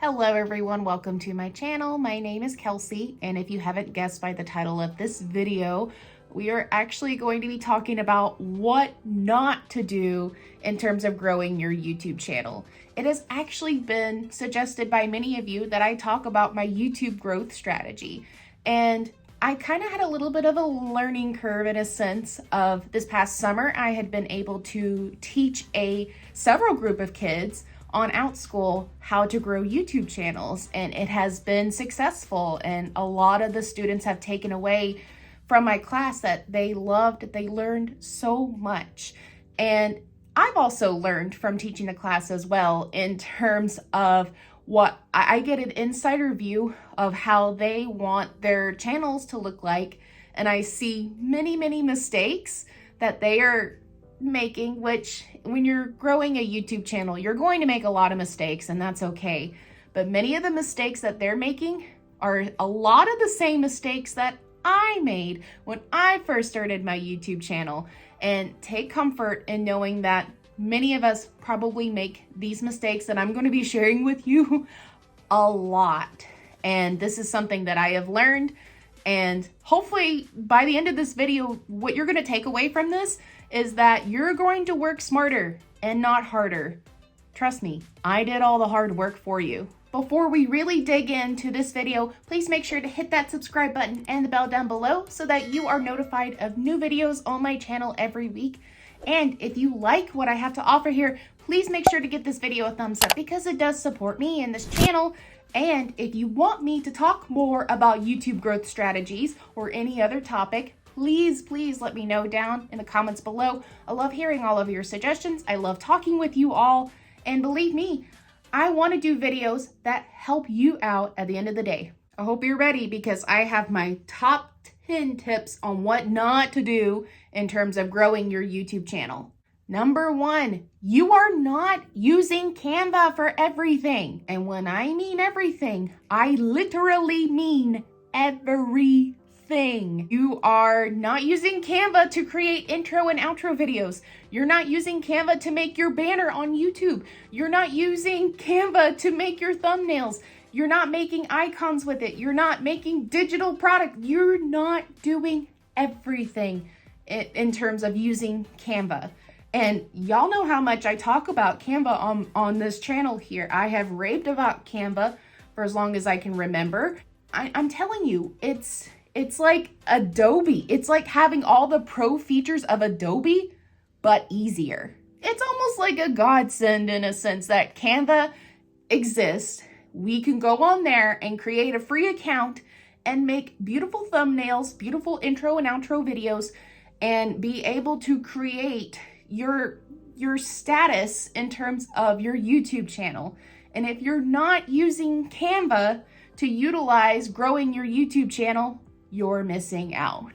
Hello everyone, welcome to my channel. My name is Kelsey, and if you haven't guessed by the title of this video, we are actually going to be talking about what not to do in terms of growing your YouTube channel. It has actually been suggested by many of you that I talk about my YouTube growth strategy, and I kind of had a little bit of a learning curve in a sense of this past summer. I had been able to teach several group of kids on OutSchool how to grow YouTube channels, and it has been successful, and a lot of the students have taken away from my class that they loved. They learned so much, and I've also learned from teaching the class as well in terms of what I get an insider view of how they want their channels to look like, and I see many mistakes that they are making, which when you're growing a YouTube channel, you're going to make a lot of mistakes, and that's okay. But many of the mistakes that they're making are a lot of the same mistakes that I made when I first started my YouTube channel. And take comfort in knowing that many of us probably make these mistakes that I'm going to be sharing with you a lot. And this is something that I have learned. And hopefully by the end of this video, what you're going to take away from this is that you're going to work smarter and not harder. Trust me, I did all the hard work for you. Before we really dig into this video, please make sure to hit that subscribe button and the bell down below so that you are notified of new videos on my channel every week. And if you like what I have to offer here, please make sure to give this video a thumbs up because it does support me and this channel. And if you want me to talk more about YouTube growth strategies or any other topic, please let me know down in the comments below. I love hearing all of your suggestions. I love talking with you all. And believe me, I want to do videos that help you out at the end of the day. I hope you're ready because I have my top 10 tips on what not to do in terms of growing your YouTube channel. Number 1, you are not using Canva for everything. And when I mean everything, I literally mean everything. You are not using Canva to create intro and outro videos. You're not using Canva to make your banner on YouTube. You're not using Canva to make your thumbnails. You're not making icons with it. You're not making digital product. You're not doing everything in terms of using Canva. And y'all know how much I talk about Canva on this channel here. I have raved about Canva for as long as I can remember. I'm telling you, it's like Adobe. It's like having all the pro features of Adobe, but easier. It's almost like a godsend in a sense that Canva exists. We can go on there and create a free account and make beautiful thumbnails, beautiful intro and outro videos, and be able to create your status in terms of your YouTube channel. And if you're not using Canva to utilize growing your YouTube channel, you're missing out.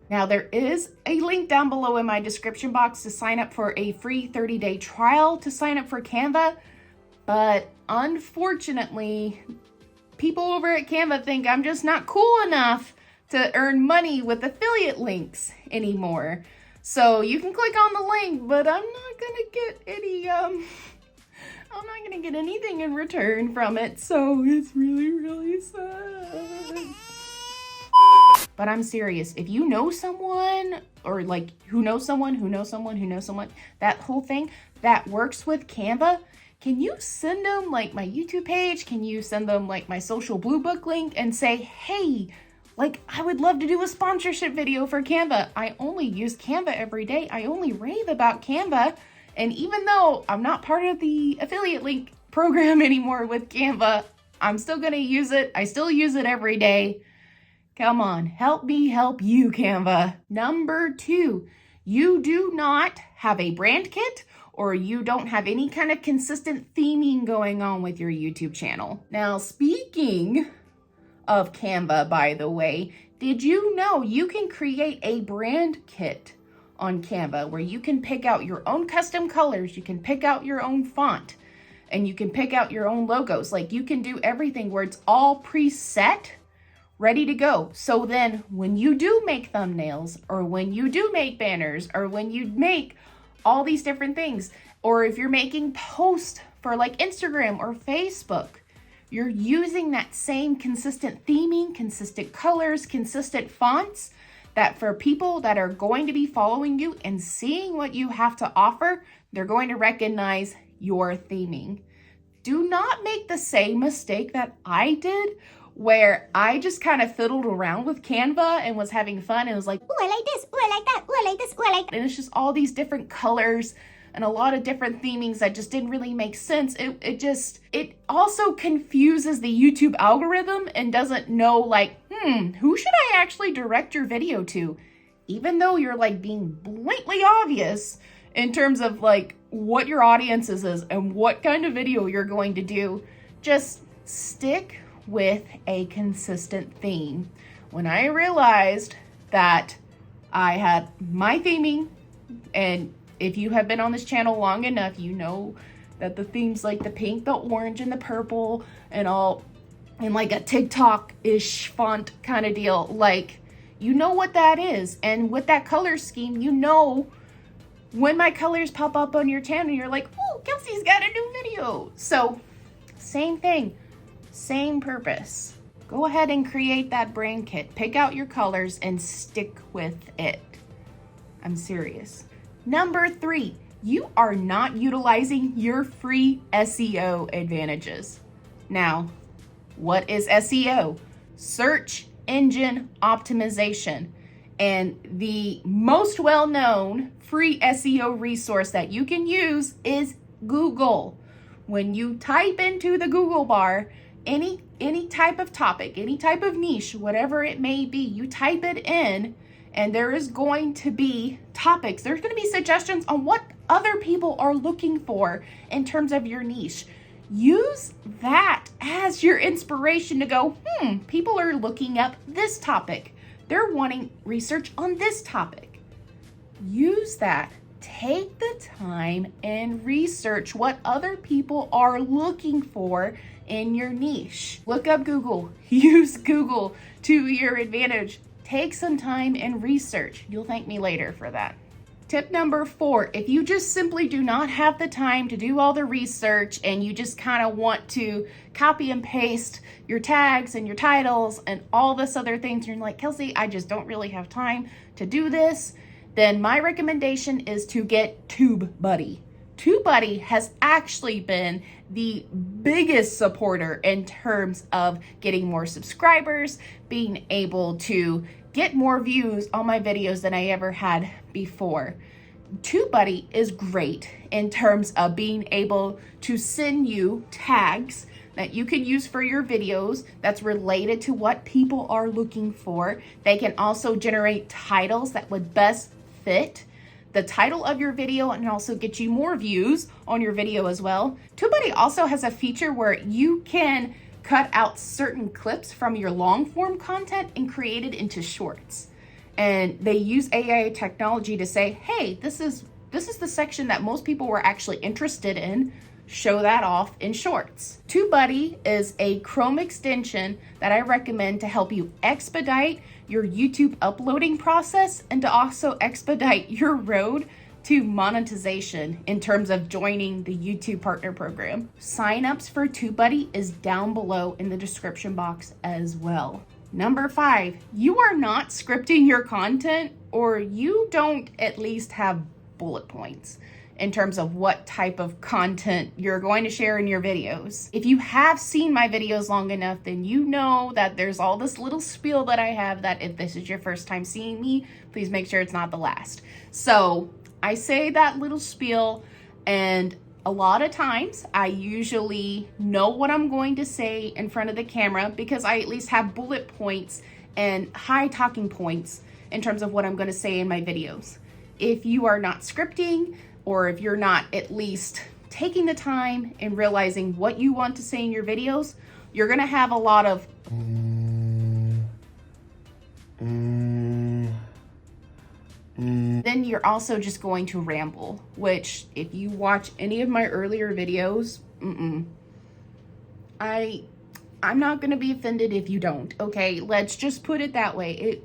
Now, there is a link down below in my description box to sign up for a free 30-day trial to sign up for Canva. But unfortunately, people over at Canva think I'm just not cool enough to earn money with affiliate links anymore. So you can click on the link, but I'm not gonna get anything in return from it. So it's really sad. But I'm serious. If you know someone, or like who knows someone, that whole thing that works with Canva, can you send them like my YouTube page? Can you send them like my social blue book link and say, hey, like I would love to do a sponsorship video for Canva. I only use Canva every day. I only rave about Canva. And even though I'm not part of the affiliate link program anymore with Canva, I'm still gonna use it. I still use it every day. Come on, help me help you, Canva. Number 2, you do not have a brand kit or you don't have any kind of consistent theming going on with your YouTube channel. Now, speaking of Canva, by the way, did you know you can create a brand kit on Canva where you can pick out your own custom colors, you can pick out your own font, and you can pick out your own logos. Like you can do everything where it's all preset, ready to go. So then when you do make thumbnails, or when you do make banners, or when you make all these different things, or if you're making posts for like Instagram or Facebook, you're using that same consistent theming, consistent colors, consistent fonts, that for people that are going to be following you and seeing what you have to offer, they're going to recognize your theming. Do not make the same mistake that I did, where I just kind of fiddled around with Canva and was having fun and was like, oh, I like this, oh, I like that, oh, I like this, oh, I like that. And it's just all these different colors and a lot of different themings that just didn't really make sense. It also confuses the YouTube algorithm and doesn't know like, who should I actually direct your video to? Even though you're like being blatantly obvious in terms of like what your audience is and what kind of video you're going to do, just stick with a consistent theme. When I realized that I had my theming, and if you have been on this channel long enough, you know that the themes like the pink, the orange, and the purple, and all in like a TikTok-ish font kind of deal, like, you know what that is. And with that color scheme, you know when my colors pop up on your channel, you're like, oh, Kelsey's got a new video. So same thing, same purpose. Go ahead and create that brand kit. Pick out your colors and stick with it. I'm serious. Number 3, you are not utilizing your free SEO advantages. Now, what is SEO? Search engine optimization. And the most well-known free SEO resource that you can use is Google. When you type into the Google bar, any type of topic, any type of niche, whatever it may be, you type it in, and there is going to be topics. There's going to be suggestions on what other people are looking for in terms of your niche. Use that as your inspiration to go, people are looking up this topic. They're wanting research on this topic. Use that. Take the time and research what other people are looking for in your niche. Look up Google. Use Google to your advantage. Take some time and research. You'll thank me later for that. Tip number 4, if you just simply do not have the time to do all the research and you just kind of want to copy and paste your tags and your titles and all this other things, and you're like, Kelsey, I just don't really have time to do this, then my recommendation is to get TubeBuddy. TubeBuddy has actually been the biggest supporter in terms of getting more subscribers, being able to get more views on my videos than I ever had before. TubeBuddy is great in terms of being able to send you tags that you can use for your videos that's related to what people are looking for. They can also generate titles that would best fit the title of your video and also get you more views on your video as well. TubeBuddy also has a feature where you can cut out certain clips from your long form content and create it into shorts. And they use AI technology to say, hey, this is the section that most people were actually interested in. Show that off in shorts. TubeBuddy is a Chrome extension that I recommend to help you expedite your YouTube uploading process and to also expedite your road to monetization in terms of joining the YouTube Partner Program. Signups for TubeBuddy is down below in the description box as well. Number 5, you are not scripting your content, or you don't at least have bullet points in terms of what type of content you're going to share in your videos. If you have seen my videos long enough, then you know that there's all this little spiel that I have that if this is your first time seeing me, please make sure it's not the last. So I say that little spiel, and a lot of times I usually know what I'm going to say in front of the camera because I at least have bullet points and high talking points in terms of what I'm going to say in my videos. If you are not scripting, or if you're not at least taking the time and realizing what you want to say in your videos, you're going to have a lot of then you're also just going to ramble, which if you watch any of my earlier videos, I'm not going to be offended if you don't. Okay, let's just put it that way.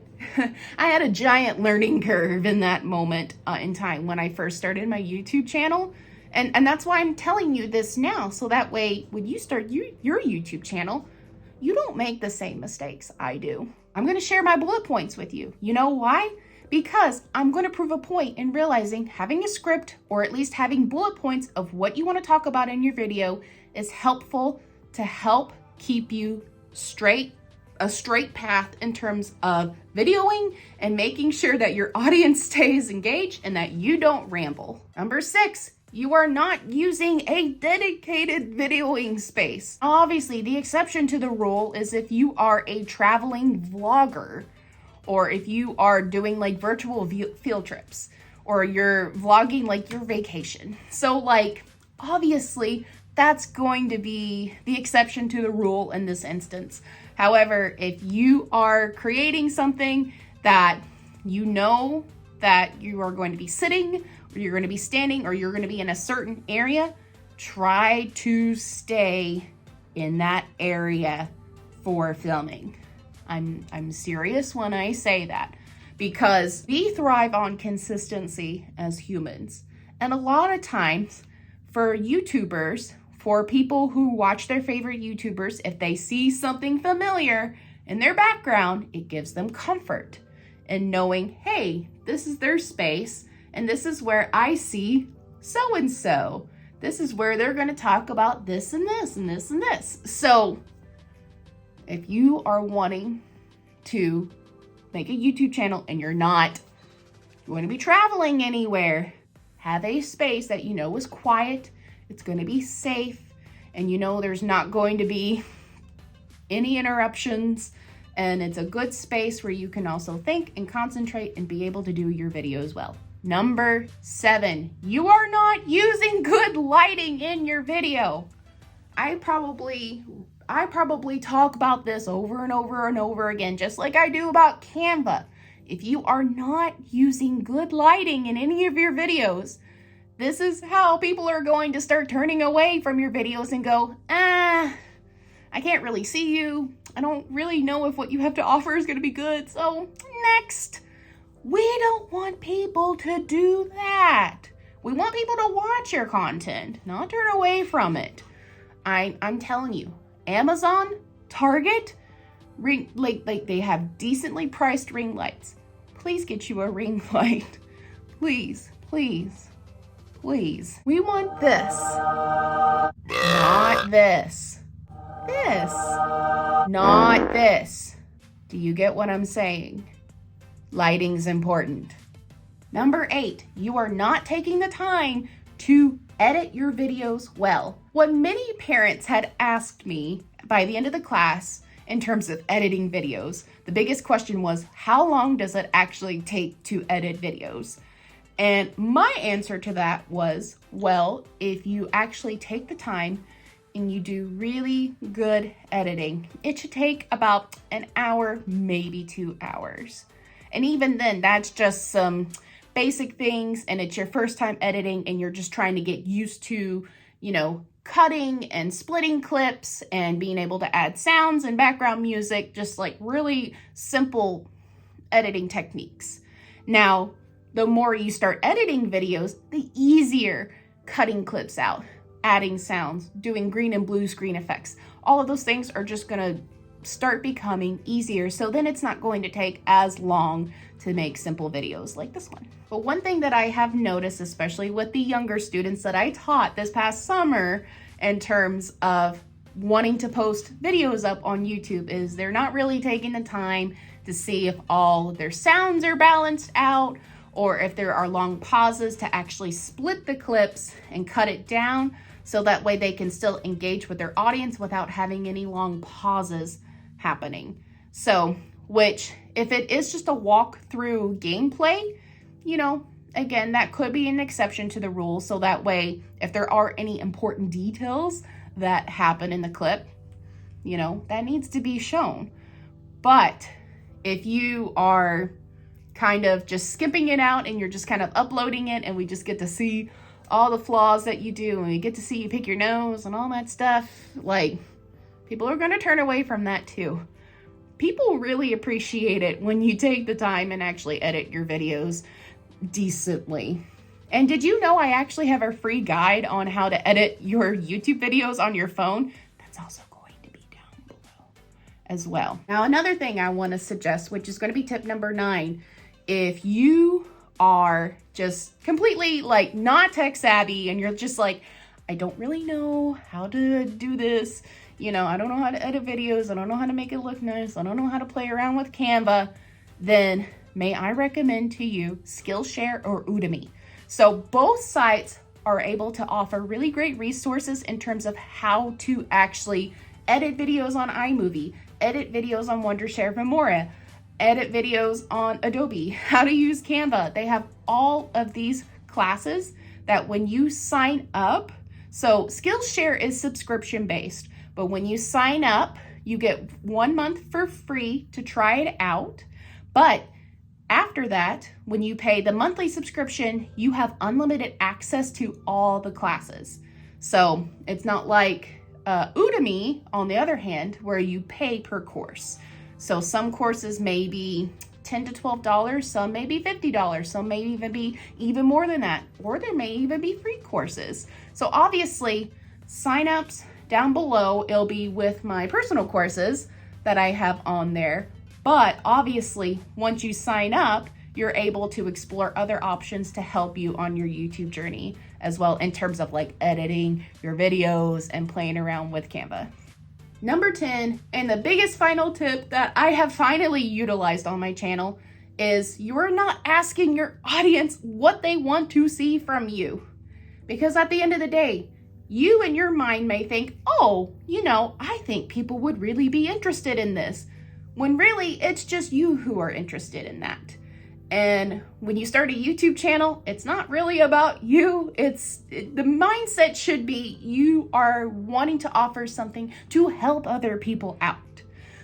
I had a giant learning curve in that moment in time when I first started my YouTube channel, And that's why I'm telling you this now, so that way when you start your YouTube channel, you don't make the same mistakes I do. I'm going to share my bullet points with you. You know why? Because I'm going to prove a point in realizing having a script, or at least having bullet points of what you want to talk about in your video, is helpful to help keep you a straight path in terms of videoing and making sure that your audience stays engaged and that you don't ramble. Number 6, you are not using a dedicated videoing space. Obviously, the exception to the rule is if you are a traveling vlogger, or if you are doing like virtual field trips, or you're vlogging like your vacation. So like, obviously, that's going to be the exception to the rule in this instance. However, if you are creating something that you know that you are going to be sitting, or you're going to be standing, or you're going to be in a certain area, try to stay in that area for filming. I'm serious when I say that, because we thrive on consistency as humans. And a lot of times for YouTubers, for people who watch their favorite YouTubers, if they see something familiar in their background, it gives them comfort in knowing, hey, this is their space, and this is where I see so-and-so. This is where they're gonna talk about this and this and this and this. So if you are wanting to make a YouTube channel and you're not going to be traveling anywhere, have a space that you know is quiet, it's going to be safe, and you know there's not going to be any interruptions, and it's a good space where you can also think and concentrate and be able to do your videos well. Number 7, you are not using good lighting in your video. I probably talk about this over and over and over again, just like I do about Canva. If you are not using good lighting in any of your videos, this is how people are going to start turning away from your videos and go, I can't really see you. I don't really know if what you have to offer is going to be good. So next. We don't want people to do that. We want people to watch your content, not turn away from it. I'm telling you, Amazon, Target, they have decently priced ring lights. Please get you a ring light. Please, please, please. We want this, not this. This, not this. Do you get what I'm saying? Lighting's important. Number 8, you are not taking the time to edit your videos well. What many parents had asked me by the end of the class in terms of editing videos, the biggest question was, how long does it actually take to edit videos? And my answer to that was, well, if you actually take the time and you do really good editing, it should take about an hour, maybe 2 hours. And even then, that's just some basic things, and it's your first time editing and you're just trying to get used to, cutting and splitting clips and being able to add sounds and background music, just like really simple editing techniques. Now, the more you start editing videos, the easier cutting clips out, adding sounds, doing green and blue screen effects. All of those things are just gonna start becoming easier, so then it's not going to take as long to make simple videos like this one. But one thing that I have noticed, especially with the younger students that I taught this past summer in terms of wanting to post videos up on YouTube, is they're not really taking the time to see if all their sounds are balanced out, or if there are long pauses to actually split the clips and cut it down, so that way they can still engage with their audience without having any long pauses happening. So, which if it is just a walkthrough gameplay, again, that could be an exception to the rule. So that way, if there are any important details that happen in the clip, that needs to be shown. But if you are kind of just skipping it out and you're just kind of uploading it and we just get to see all the flaws that you do and we get to see you pick your nose and all that stuff, people are going to turn away from that too. People really appreciate it when you take the time and actually edit your videos decently. And did you know I actually have a free guide on how to edit your YouTube videos on your phone? That's also going to be down below as well. Now, another thing I want to suggest, which is going to be tip number 9, if you are just completely like not tech savvy and you're just like, I don't really know how to do this, you know, I don't know how to edit videos, I don't know how to make it look nice, I don't know how to play around with Canva, then may I recommend to you Skillshare or Udemy. So both sites are able to offer really great resources in terms of how to actually edit videos on iMovie, edit videos on Wondershare Filmora, edit videos on Adobe, how to use Canva. They have all of these classes that when you sign up, so Skillshare is subscription based, but when you sign up, you get 1 month for free to try it out. But after that, when you pay the monthly subscription, you have unlimited access to all the classes. So it's not like Udemy, on the other hand, where you pay per course. So some courses may be $10 to $12, some may be $50, some may even be even more than that, or there may even be free courses. So obviously, signups down below, it'll be with my personal courses that I have on there. But obviously, once you sign up, you're able to explore other options to help you on your YouTube journey as well, in terms of like editing your videos and playing around with Canva. Number 10, and the biggest final tip that I have finally utilized on my channel, is you're not asking your audience what they want to see from you. Because at the end of the day, you in your mind may think, oh, you know, I think people would really be interested in this. When really, it's just you who are interested in that. And when you start a YouTube channel, it's not really about you. The mindset should be you are wanting to offer something to help other people out.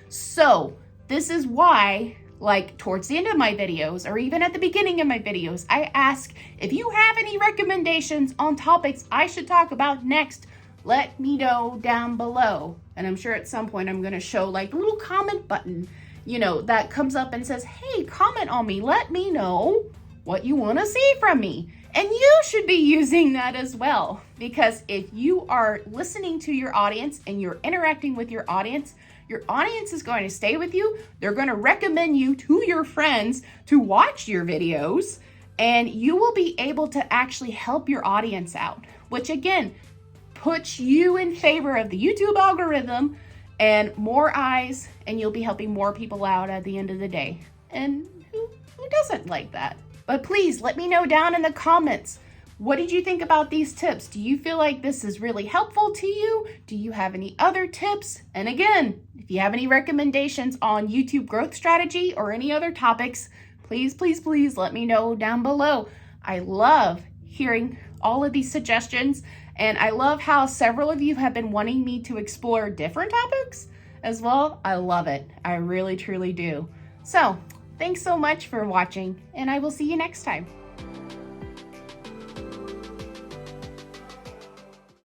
So this is why, like towards the end of my videos, or even at the beginning of my videos, I ask if you have any recommendations on topics I should talk about next, let me know down below. And I'm sure at some point I'm gonna show like a little comment button, you know, that comes up and says, hey, comment on me. Let me know what you want to see from me. And you should be using that as well. Because if you are listening to your audience and you're interacting with your audience is going to stay with you. They're going to recommend you to your friends to watch your videos. And you will be able to actually help your audience out. Which again, puts you in favor of the YouTube algorithm and more eyes, and you'll be helping more people out at the end of the day. And who doesn't like that? But please let me know down in the comments, what did you think about these tips? Do you feel like this is really helpful to you? Do you have any other tips? And again, if you have any recommendations on YouTube growth strategy or any other topics, please, please, please let me know down below. I love hearing all of these suggestions. And I love how several of you have been wanting me to explore different topics as well. I love it. I really, truly do. So thanks so much for watching, and I will see you next time.